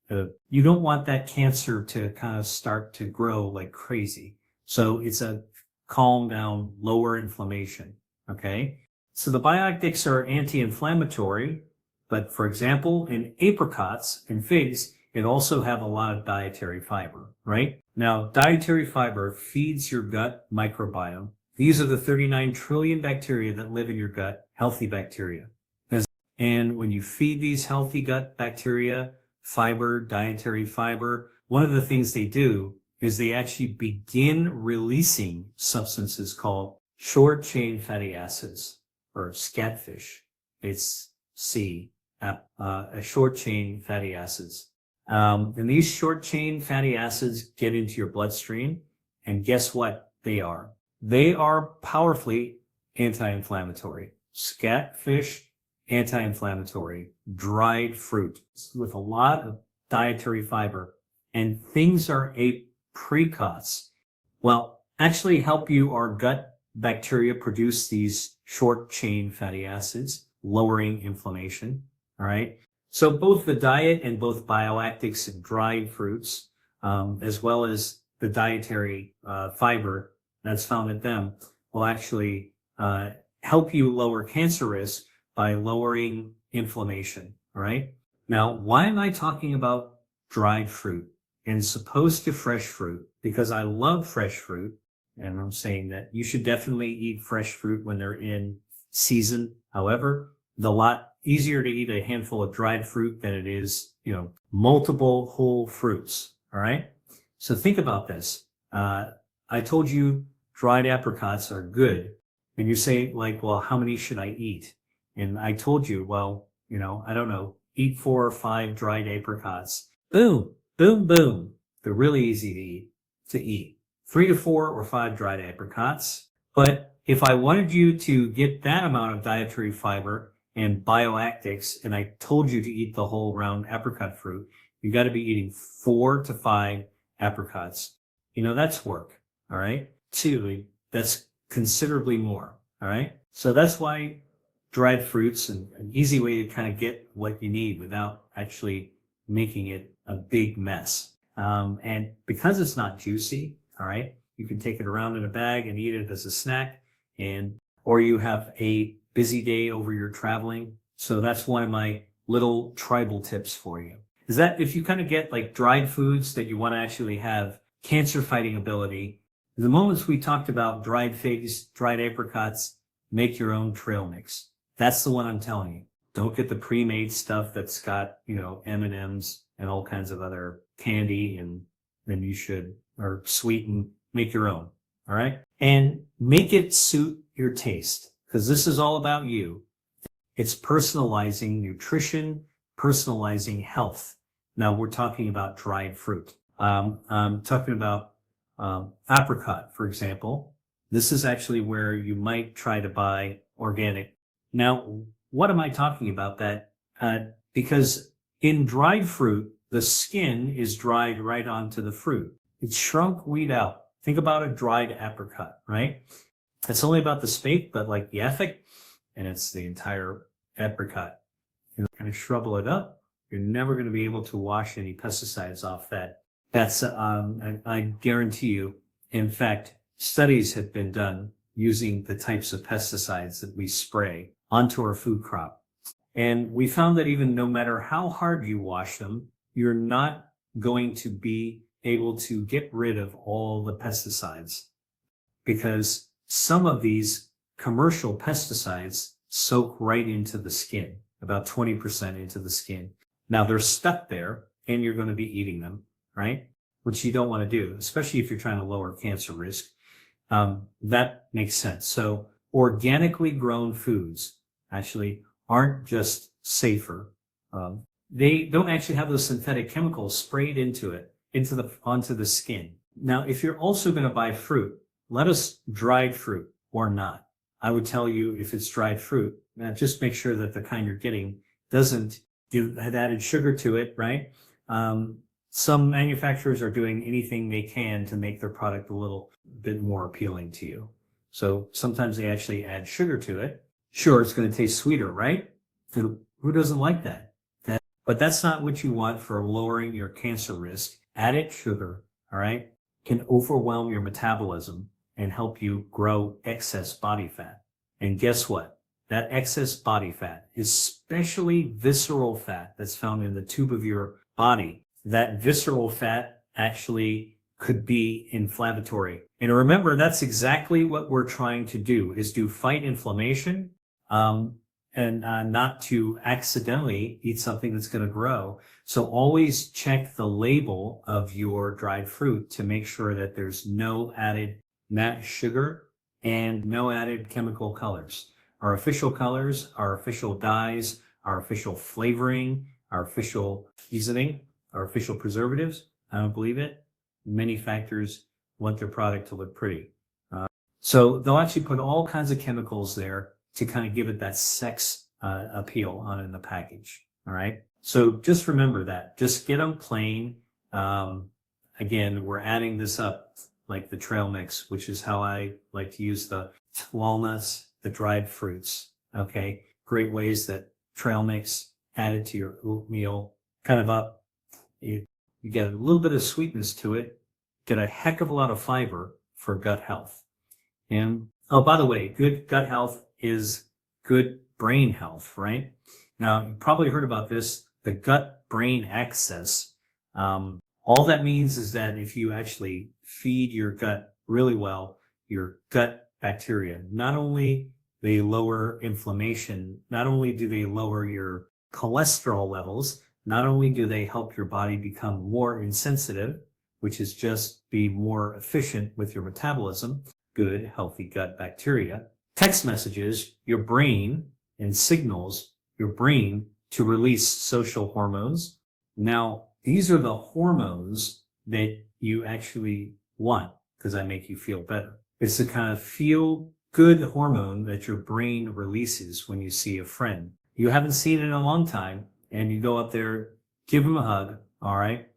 [SPEAKER 1] You don't want that cancer to kind of start to grow like crazy. So it's a calm down, lower inflammation. Okay. So the bioactives are anti-inflammatory, but for example, in apricots and figs, it also have a lot of dietary fiber, right? Now, dietary fiber feeds your gut microbiome. These are the 39 trillion bacteria that live in your gut, healthy bacteria. And when you feed these healthy gut bacteria fiber, dietary fiber, one of the things they do is they actually begin releasing substances called short chain fatty acids, or scatfish. It's short chain fatty acids. And these short chain fatty acids get into your bloodstream, and guess what they are? They are powerfully anti-inflammatory. Scatfish, anti-inflammatory, dried fruit with a lot of dietary fiber, and things are apricots. Well, actually help our gut bacteria produce these short chain fatty acids, lowering inflammation. All right. So both the diet and both bioactives and dried fruits, as well as the dietary fiber that's found in them, will actually help you lower cancer risk by lowering inflammation. All right. Now, why am I talking about dried fruit as opposed to fresh fruit? Because I love fresh fruit, and I'm saying that you should definitely eat fresh fruit when they're in season. However, it's a lot easier to eat a handful of dried fruit than it is, multiple whole fruits. All right. So think about this. I told you dried apricots are good. And you say like, well, how many should I eat? And I told you, well, I don't know, eat 4 or 5 dried apricots. Boom, boom, boom. They're really easy to eat. 3 to 4 or 5 dried apricots. But if I wanted you to get that amount of dietary fiber and bioactives, and I told you to eat the whole round apricot fruit, you got to be eating 4 to 5 apricots. That's work. All right. 2, that's considerably more. All right. So that's why dried fruits and an easy way to kind of get what you need without actually making it a big mess. And because it's not juicy, all right, you can take it around in a bag and eat it as a snack, or you have a busy day over your traveling. So that's one of my little tribal tips for you. Is that if you kind of get like dried foods that you want to actually have cancer fighting ability, the moments we talked about dried figs, dried apricots, make your own trail mix. That's the one I'm telling you. Don't get the pre-made stuff that's got, M&Ms and all kinds of other candy, and then you should, or sweeten, make your own. All right. And make it suit your taste, because this is all about you. It's personalizing nutrition, personalizing health. Now we're talking about dried fruit. I'm talking about apricot, for example. This is actually where you might try to buy organic. Now, what am I talking about that? Because in dried fruit, the skin is dried right onto the fruit. It's shrunk weed out. Think about a dried apricot, right? It's only about the spake, but like the ethic, and it's the entire apricot. You're going to shrivel it up. You're never going to be able to wash any pesticides off that. That's, I guarantee you. In fact, studies have been done using the types of pesticides that we spray onto our food crop. And we found that even no matter how hard you wash them, you're not going to be able to get rid of all the pesticides, because some of these commercial pesticides soak right into the skin, about 20% into the skin. Now they're stuck there and you're going to be eating them, right? Which you don't want to do, especially if you're trying to lower cancer risk. That makes sense. So organically grown foods actually aren't just safer. They don't actually have those synthetic chemicals sprayed onto the skin. Now, if you're also going to buy fruit, let us dried fruit or not. I would tell you if it's dried fruit, just make sure that the kind you're getting doesn't have added sugar to it, right? Some manufacturers are doing anything they can to make their product a little bit more appealing to you. So sometimes they actually add sugar to it. Sure, it's going to taste sweeter, right? Who doesn't like that? But that's not what you want for lowering your cancer risk. Added sugar, all right, can overwhelm your metabolism and help you grow excess body fat. And guess what? That excess body fat, especially visceral fat that's found in the tube of your body, that visceral fat actually could be inflammatory. And remember, that's exactly what we're trying to do, is to fight inflammation, and not to accidentally eat something that's going to grow. So always check the label of your dried fruit to make sure that there's no added sugar and no added chemical colors. Our official colors, our official dyes, our official flavoring, our official seasoning, our official preservatives. I don't believe it. Many factors want their product to look pretty. So they'll actually put all kinds of chemicals there to kind of give it that sex appeal on in the package. All right. So just remember that. Just get them plain. Again, we're adding this up like the trail mix, which is how I like to use the walnuts, the dried fruits. Okay. Great ways that trail mix added to your oatmeal, kind of up. You get a little bit of sweetness to it, get a heck of a lot of fiber for gut health. And, oh, by the way, good gut health is good brain health, right? Now, you probably heard about this, the gut-brain axis. All that means is that if you actually feed your gut really well, your gut bacteria, not only they lower inflammation, not only do they lower your cholesterol levels, not only do they help your body become more insensitive, which is just be more efficient with your metabolism, good, healthy gut bacteria, text messages your brain and signals your brain to release social hormones. Now, these are the hormones that you actually want because they make you feel better. It's the kind of feel good hormone that your brain releases when you see a friend. You haven't seen it in a long time and you go up there, give them a hug, all right?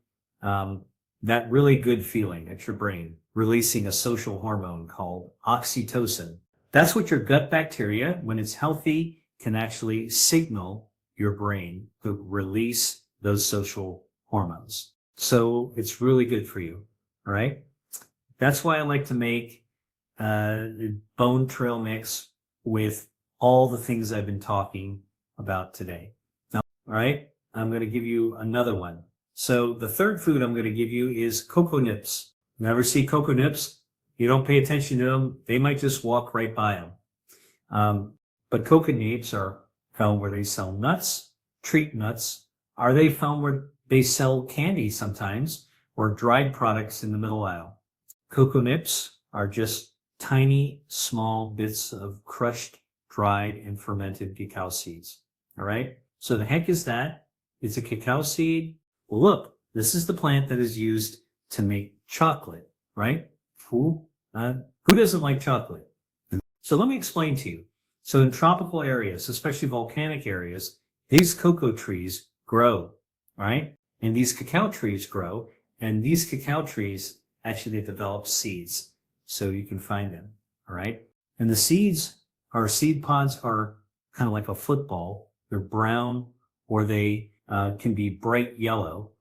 [SPEAKER 1] That really good feeling at your brain, releasing a social hormone called oxytocin. That's what your gut bacteria, when it's healthy, can actually signal your brain to release those social hormones. So it's really good for you, all right? That's why I like to make bone trail mix with all the things I've been talking about today. Now, all right, I'm going to give you another one. So the third food I'm going to give you is cocoa nips. Never see cocoa nips? You don't pay attention to them. They might just walk right by them. But cocoa nips are found where they sell nuts, treat nuts. Are they found where they sell candy sometimes or dried products in the middle aisle? Cocoa nips are just tiny, small bits of crushed, dried, and fermented cacao seeds. All right. So the heck is that? It's a cacao seed. Well, look, this is the plant that is used to make chocolate, right? Who doesn't like chocolate? So let me explain to you. So in tropical areas, especially volcanic areas, these cocoa trees grow, right? And these cacao trees grow, and these cacao trees actually develop seeds. So you can find them, all right? And the seed pods are kind of like a football. They're brown or they can be bright yellow.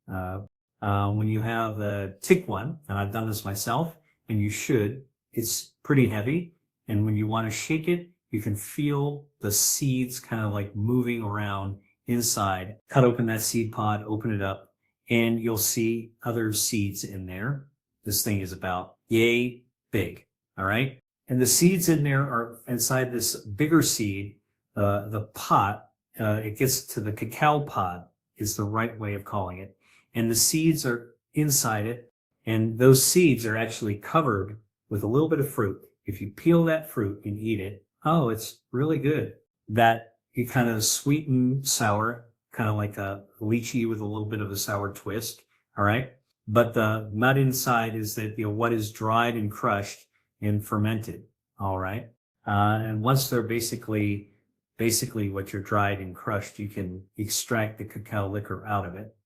[SPEAKER 1] When you have a thick one, and I've done this myself, and you should, it's pretty heavy. And when you want to shake it, you can feel the seeds kind of like moving around inside. Cut open that seed pod, open it up, and you'll see other seeds in there. This thing is about yay big, all right? And the seeds in there are inside this bigger seed, the pot. It gets to the cacao pod, is the right way of calling it. And the seeds are inside it. And those seeds are actually covered with a little bit of fruit. If you peel that fruit and eat it, oh, it's really good. That you kind of sweet and sour, kind of like a lychee with a little bit of a sour twist. All right. But the nut inside is that, what is dried and crushed and fermented. All right. And once they're basically what you're dried and crushed, you can extract the cacao liquor out of it.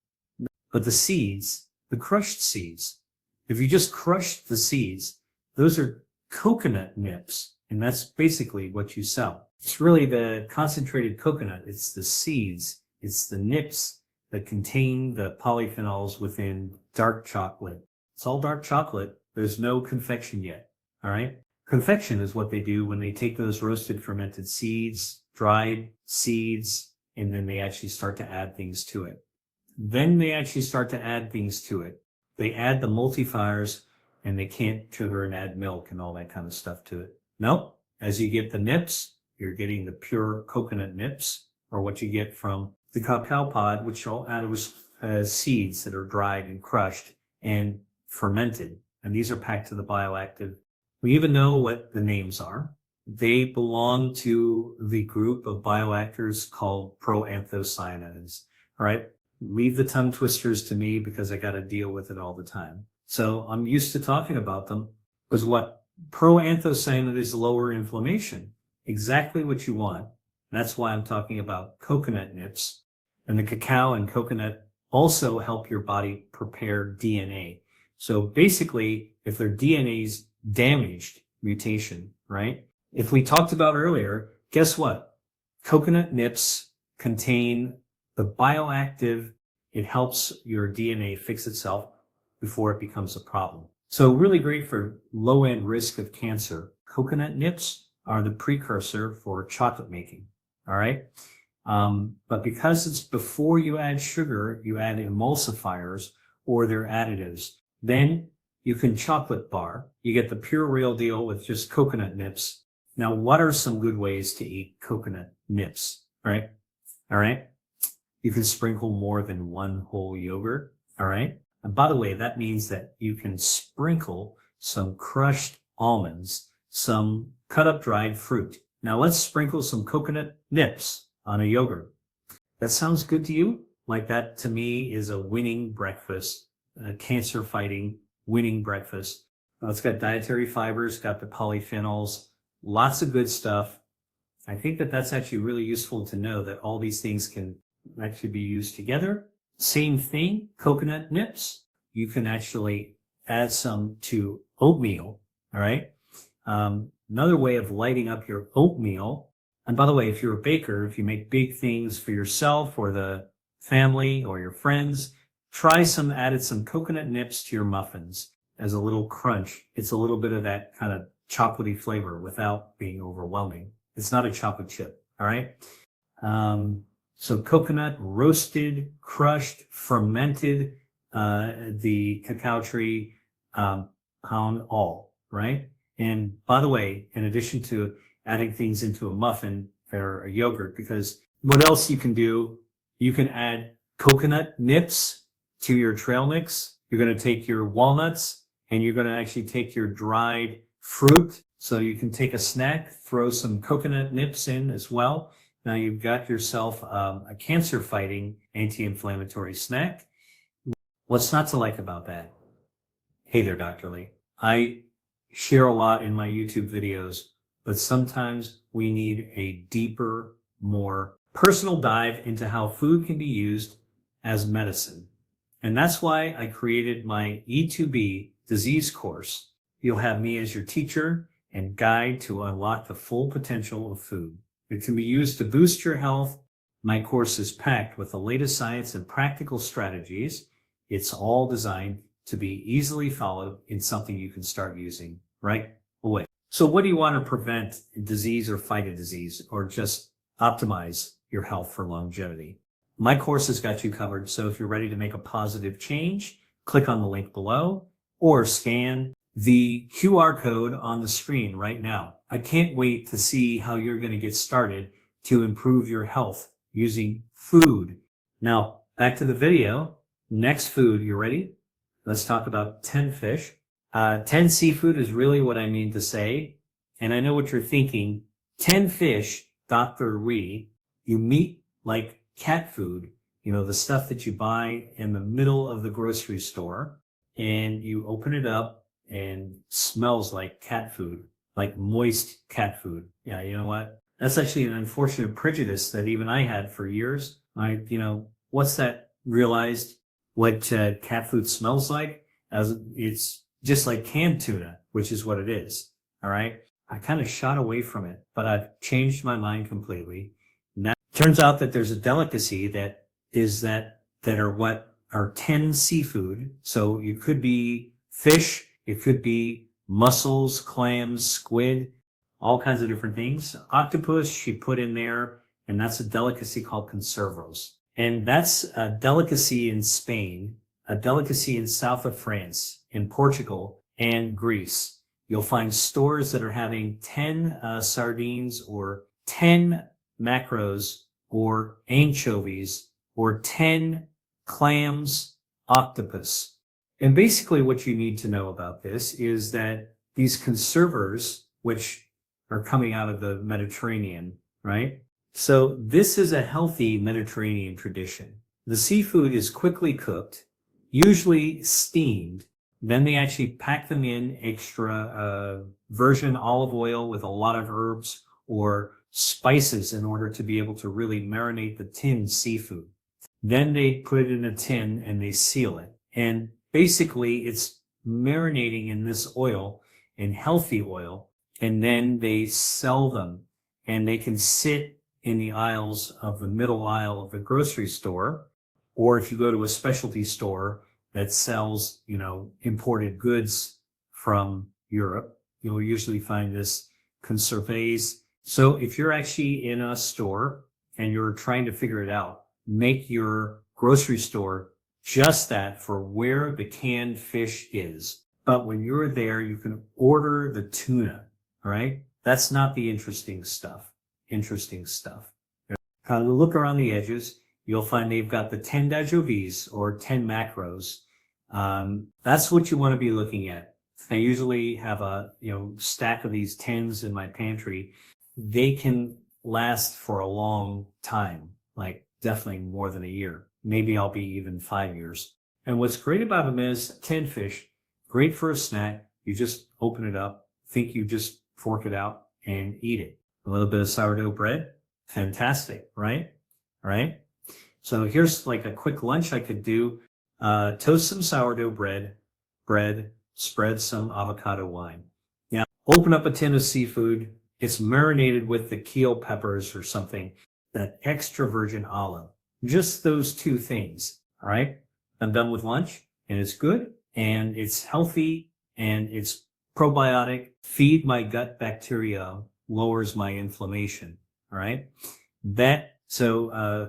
[SPEAKER 1] But the seeds, the crushed seeds, if you just crush the seeds, those are coconut nips. And that's basically what you sell. It's really the concentrated coconut. It's the seeds. It's the nips that contain the polyphenols within dark chocolate. It's all dark chocolate. There's no confection yet. All right. Confection is what they do when they take those roasted fermented seeds, dried seeds, and then they actually start to add things to it. They add the multifiers, and they can't sugar and add milk and all that kind of stuff to it. Nope. As you get the nips, you're getting the pure coconut nips, or what you get from the cacao pod, which all added with seeds that are dried and crushed and fermented. And these are packed to the bioactive. We even know what the names are. They belong to the group of bioactors called proanthocyanins. All right. Leave the tongue twisters to me because I got to deal with it all the time. So I'm used to talking about them because what proanthocyanin is lower inflammation. Exactly what you want. That's why I'm talking about coconut nips. And the cacao and coconut also help your body prepare DNA. So basically, if their DNA's damaged, mutation, right? If we talked about earlier, guess what? Coconut nips contain the bioactive. It helps your DNA fix itself before it becomes a problem. So really great for low-end risk of cancer. Coconut nips are the precursor for chocolate making. All right. But because it's before you add sugar, you add emulsifiers or their additives. Then you can chocolate bar. You get the pure real deal with just coconut nips. Now, what are some good ways to eat coconut nips? Right? All right. You can sprinkle more than one whole yogurt. All right. And by the way, that means that you can sprinkle some crushed almonds, some cut up dried fruit. Now let's sprinkle some coconut nips on a yogurt. That sounds good to you? Like that to me is a winning breakfast, a cancer fighting winning breakfast. It's got dietary fibers, got the polyphenols, lots of good stuff. I think that that's actually really useful to know that all these things can actually be used together. Same thing, coconut nips. You can actually add some to oatmeal. All right. Another way of lighting up your oatmeal. And by the way, if you're a baker, if you make big things for yourself or the family or your friends, added some coconut nips to your muffins as a little crunch. It's a little bit of that kind of chocolatey flavor without being overwhelming. It's not a chocolate chip. All right. So coconut, roasted, crushed, fermented, the cacao tree, pound all, right? And by the way, in addition to adding things into a muffin or a yogurt, because what else you can do, you can add coconut nips to your trail mix. You're going to take your walnuts and you're going to actually take your dried fruit. So you can take a snack, throw some coconut nips in as well. Now you've got yourself a cancer-fighting anti-inflammatory snack. What's not to like about that? Hey there, Dr. Lee. I share a lot in my YouTube videos, but sometimes we need a deeper, more personal dive into how food can be used as medicine. And that's why I created my E2B disease course. You'll have me as your teacher and guide to unlock the full potential of food. It can be used to boost your health. My course is packed with the latest science and practical strategies. It's all designed to be easily followed in something you can start using right away. So what do you want to prevent disease or fight a disease or just optimize your health for longevity? My course has got you covered. So if you're ready to make a positive change, click on the link below or scan the QR code on the screen right now. I can't wait to see how you're going to get started to improve your health using food. Now, back to the video. Next food, you ready? Let's talk about 10 fish. 10 seafood is really what I mean to say. And I know what you're thinking. 10 fish, Dr. Wee, you meat like cat food, the stuff that you buy in the middle of the grocery store, and you open it up and smells like cat food, like moist cat food. Yeah, you know what? That's actually an unfortunate prejudice that even I had for years. What's that realized what cat food smells like? As it's just like canned tuna, which is what it is. All right. I kind of shot away from it, but I've changed my mind completely. Now, it turns out that there's a delicacy that are what are 10 seafood. So it could be fish, it could be mussels, clams, squid, all kinds of different things. Octopus she put in there, and that's a delicacy called conservos. And that's a delicacy in Spain, a delicacy in south of France, in Portugal, and Greece. You'll find stores that are having 10 sardines or 10 macros or anchovies or 10 clams, octopus. And basically what you need to know about this is that these conservers, which are coming out of the Mediterranean, right? So this is a healthy Mediterranean tradition. The seafood is quickly cooked, usually steamed. Then they actually pack them in extra virgin olive oil with a lot of herbs or spices in order to be able to really marinate the tinned seafood. Then they put it in a tin and they seal it. And basically it's marinating in this oil, in healthy oil, and then they sell them. And they can sit in the aisles of the middle aisle of the grocery store, or if you go to a specialty store that sells, imported goods from Europe, you'll usually find this conserves. So if you're actually in a store and you're trying to figure it out, make your grocery store just that for where the canned fish is. But when you're there, you can order the tuna, all right? That's not the interesting stuff. Look around the edges. You'll find they've got the 10 anchovies or 10 macros. That's what you want to be looking at. I usually have a, stack of these 10s in my pantry. They can last for a long time, like definitely more than a year. Maybe I'll be even 5 years. And what's great about them is 10 fish, great for a snack. You just open it up, think you just fork it out and eat it. A little bit of sourdough bread. Fantastic, right? All right. So here's like a quick lunch I could do. Toast some sourdough bread, spread some avocado wine. Now, open up a tin of seafood. It's marinated with the keel peppers or something, that extra virgin olive. Just those two things, all right? I'm done with lunch, and it's good, and it's healthy, and it's probiotic. Feed my gut bacteria, lowers my inflammation, all right?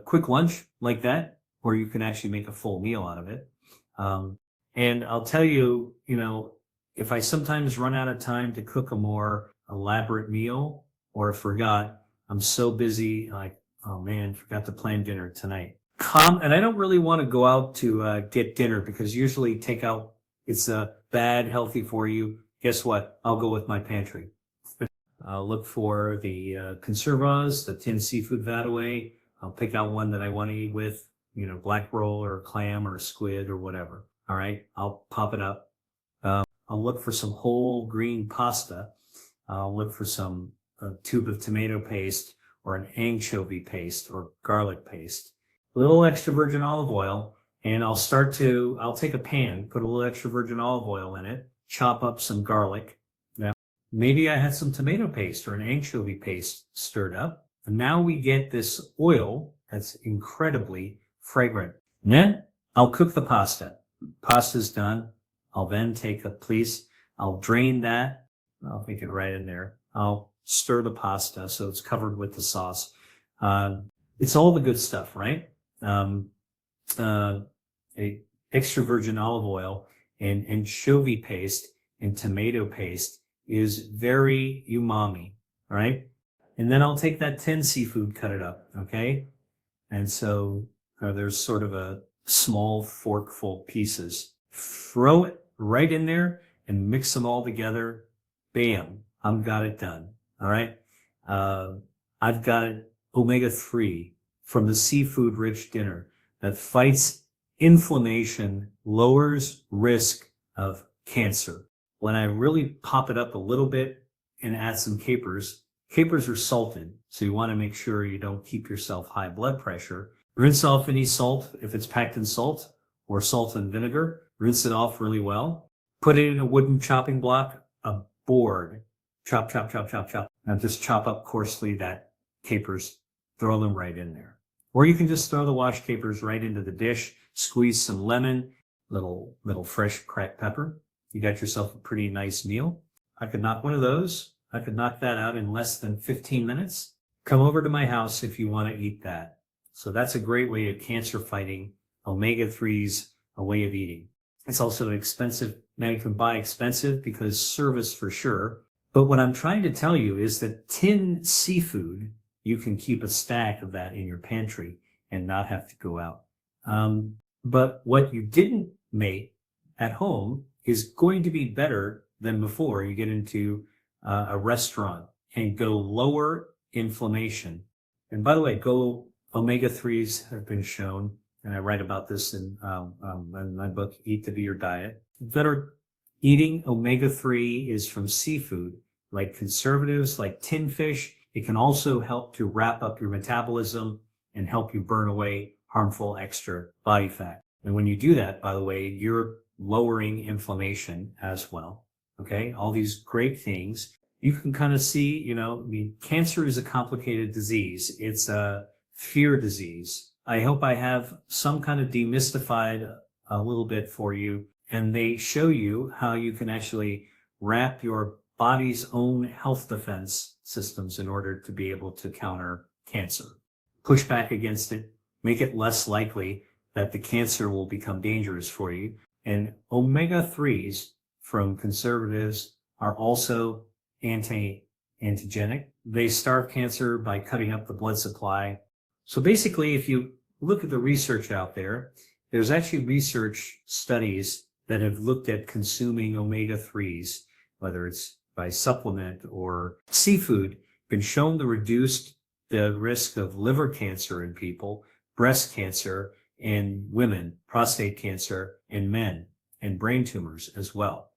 [SPEAKER 1] Quick lunch like that, or you can actually make a full meal out of it. And I'll tell you, if I sometimes run out of time to cook a more elaborate meal or forgot, I'm so busy, like, oh man, forgot to plan dinner tonight. And I don't really want to go out to get dinner because usually takeout, it's bad, healthy for you. Guess what? I'll go with my pantry. I'll look for the conservas, the tinned seafood that way. I'll pick out one that I want to eat with, black roll or clam or squid or whatever. All right. I'll pop it up. I'll look for some whole green pasta. I'll look for some tube of tomato paste or an anchovy paste or garlic paste. A little extra virgin olive oil. And I'll take a pan, put a little extra virgin olive oil in it, chop up some garlic. Maybe I had some tomato paste or an anchovy paste stirred up. And now we get this oil that's incredibly fragrant. And then I'll cook the pasta. Pasta's done. I'll then take a piece. I'll drain that. I'll make it right in there. I'll stir the pasta so it's covered with the sauce. It's all the good stuff, right? A extra virgin olive oil and anchovy paste and tomato paste is very umami, all right? And then I'll take that tin seafood, cut it up, okay? And so There's sort of a small forkful pieces. Throw it right in there and mix them all together. Bam, I've got it done. All right. Uh, I've got omega-3 from the seafood rich dinner that fights inflammation, lowers risk of cancer. When I really pop it up a little bit and add some capers, capers are salted, so you want to make sure you don't keep yourself high blood pressure. Rinse off any salt if it's packed in salt or salt and vinegar. Rinse it off really well. Put it in a wooden chopping block, a board. Chop, chop, chop, chop, chop. Now just chop up coarsely that capers. Throw them right in there. Or you can just throw the washed capers right into the dish. Squeeze some lemon, little fresh cracked pepper. You got yourself a pretty nice meal. I could knock one of those. I could knock that out in less than 15 minutes. Come over to my house if you want to eat that. So that's a great way of cancer fighting. Omega-3's a way of eating. It's also expensive. Now you can buy expensive because service for sure. But what I'm trying to tell you is that tinned seafood, you can keep a stack of that in your pantry and not have to go out. But what you didn't make at home is going to be better than before you get into a restaurant and go lower inflammation. And by the way, omega-3s have been shown, and I write about this in my book, Eat to Be Your Diet, that are eating omega-3 is from seafood, like conservatives, like tin fish. It can also help to wrap up your metabolism and help you burn away harmful extra body fat. And when you do that, by the way, you're lowering inflammation as well. Okay. All these great things. You can kind of see, cancer is a complicated disease. It's a fear disease. I hope I have some kind of demystified a little bit for you. And they show you how you can actually wrap your body's own health defense systems in order to be able to counter cancer. Push back against it, make it less likely that the cancer will become dangerous for you. And omega-3s from conservatives are also antigenic. They starve cancer by cutting up the blood supply. So basically, if you look at the research out there, there's actually research studies that have looked at consuming omega-3s, whether it's by supplement or seafood, been shown to reduce the risk of liver cancer in people, breast cancer in women, prostate cancer in men, and brain tumors as well.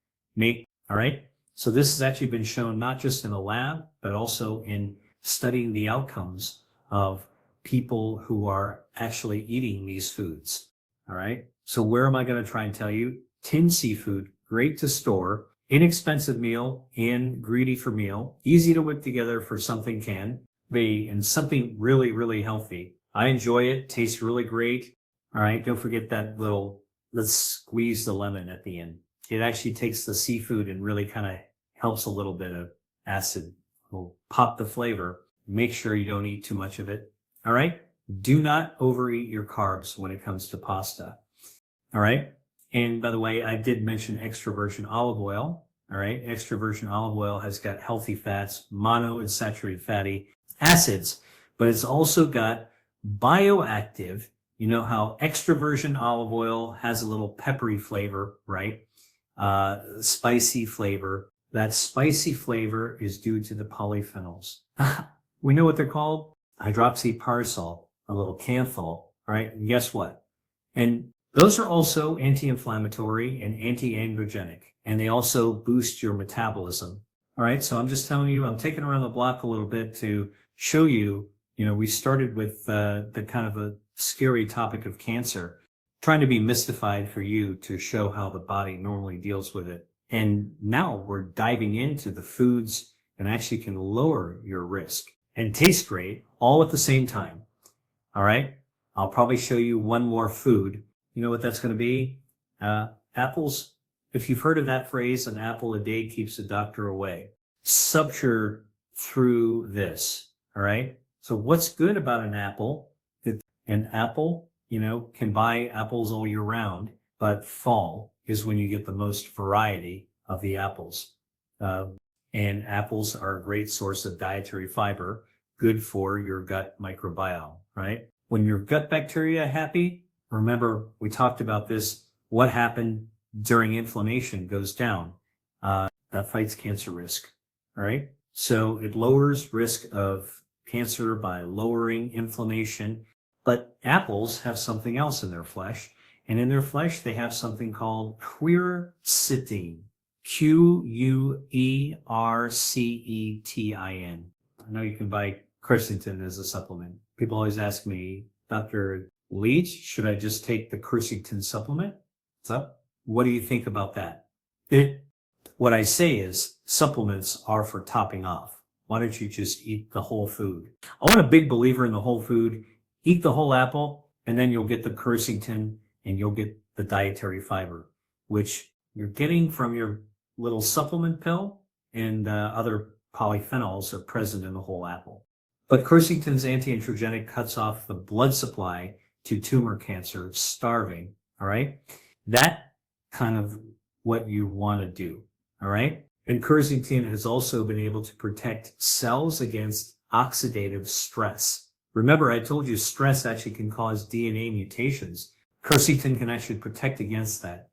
[SPEAKER 1] All right? So this has actually been shown not just in the lab, but also in studying the outcomes of people who are actually eating these foods. All right? So where am I going to try and tell you? Tinned seafood, great to store, inexpensive meal and greedy for meal, easy to whip together for something and something really, really healthy. I enjoy it. Tastes really great. All right. Don't forget that let's squeeze the lemon at the end. It actually takes the seafood and really kind of helps a little bit of acid. Will pop the flavor. Make sure you don't eat too much of it. All right. Do not overeat your carbs when it comes to pasta. All right. And by the way, I did mention extra virgin olive oil. All right. Extra virgin olive oil has got healthy fats, monounsaturated fatty acids, but it's also got bioactive. You know how extra virgin olive oil has a little peppery flavor, right? Spicy flavor. That spicy flavor is due to the polyphenols. We know what they're called. Hydroxypyrazole, a little canthal. All right. And guess what? And those are also anti-inflammatory and anti-androgenic, and they also boost your metabolism. All right. So I'm just telling you, I'm taking around the block a little bit to show you, we started with the kind of a scary topic of cancer, trying to be mystified for you to show how the body normally deals with it. And now we're diving into the foods and actually can lower your risk and taste great all at the same time. All right. I'll probably show you one more food. You know what that's going to be? Apples. If you've heard of that phrase, an apple a day keeps the doctor away. Subture through this. All right. So what's good about an apple? An apple, can buy apples all year round, but fall is when you get the most variety of the apples. And apples are a great source of dietary fiber, good for your gut microbiome, right? When your gut bacteria are happy, remember we talked about this, what happened during inflammation goes down. That fights cancer risk. All right. So it lowers risk of cancer by lowering inflammation. But apples have something else in their flesh. And in their flesh, they have something called quercetin. Quercetin. I know you can buy quercetin as a supplement. People always ask me, Dr. Leach, should I just take the quercetin supplement? So what do you think about that? What I say is supplements are for topping off. Why don't you just eat the whole food? I'm a big believer in the whole food. Eat the whole apple, and then you'll get the quercetin and you'll get the dietary fiber, which you're getting from your little supplement pill, and other polyphenols are present in the whole apple. But quercetin's anti-androgenic cuts off the blood supply to tumor cancer, starving, all right? That kind of what you want to do, all right? And quercetin has also been able to protect cells against oxidative stress. Remember, I told you stress actually can cause DNA mutations. Quercetin can actually protect against that.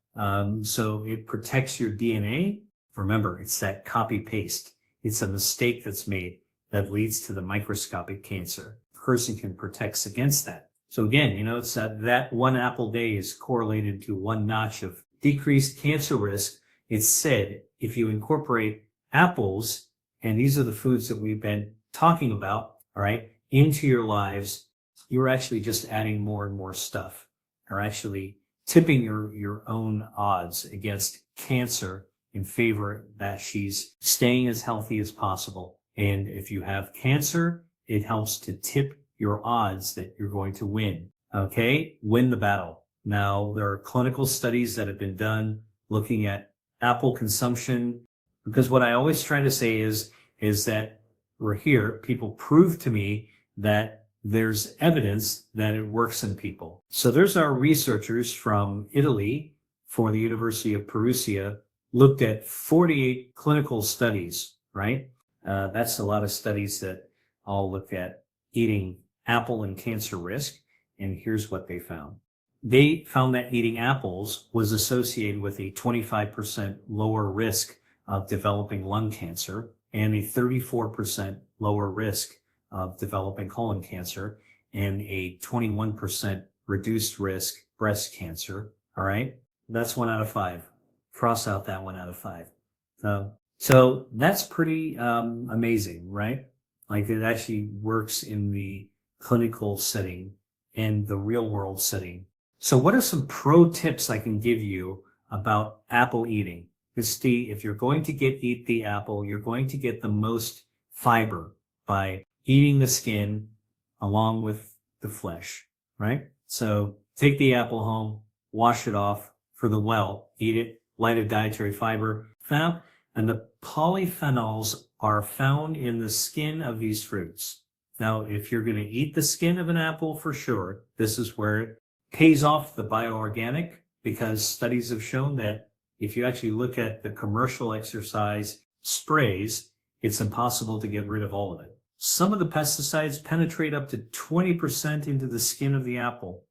[SPEAKER 1] So it protects your DNA. Remember, it's that copy-paste. It's a mistake that's made that leads to the microscopic cancer. Quercetin protects against that. So again, it's that one apple day is correlated to one notch of decreased cancer risk. It's said if you incorporate apples, and these are the foods that we've been talking about, all right, into your lives, you're actually just adding more and more stuff, or actually tipping your own odds against cancer in favor that she's staying as healthy as possible. And if you have cancer, it helps to tip your odds that you're going to win. Okay? Win the battle. Now, there are clinical studies that have been done looking at apple consumption, because what I always try to say is that we're here, people prove to me that there's evidence that it works in people. So there's our researchers from Italy for the University of Perugia looked at 48 clinical studies, right? That's a lot of studies that all look at eating apple and cancer risk. And here's what they found. They found that eating apples was associated with a 25% lower risk of developing lung cancer and a 34% lower risk of developing colon cancer and a 21% reduced risk breast cancer. All right. That's 1 out of 5. Cross out that 1 out of 5. So that's pretty amazing, right? Like it actually works in the clinical setting and the real world setting. So what are some pro tips I can give you about apple eating? Because if you're going to eat the apple, you're going to get the most fiber by eating the skin along with the flesh, right? So take the apple home, wash it off for the eat it, light of dietary fiber, and the polyphenols are found in the skin of these fruits. Now, if you're going to eat the skin of an apple for sure, this is where it pays off the bioorganic, because studies have shown that if you actually look at the commercial exercise sprays, it's impossible to get rid of all of it. Some of the pesticides penetrate up to 20% into the skin of the apple,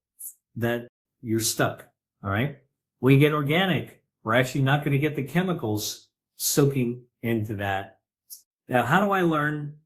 [SPEAKER 1] that you're stuck, all right? When you get organic, we're actually not going to get the chemicals soaking into that. Now, how do I learn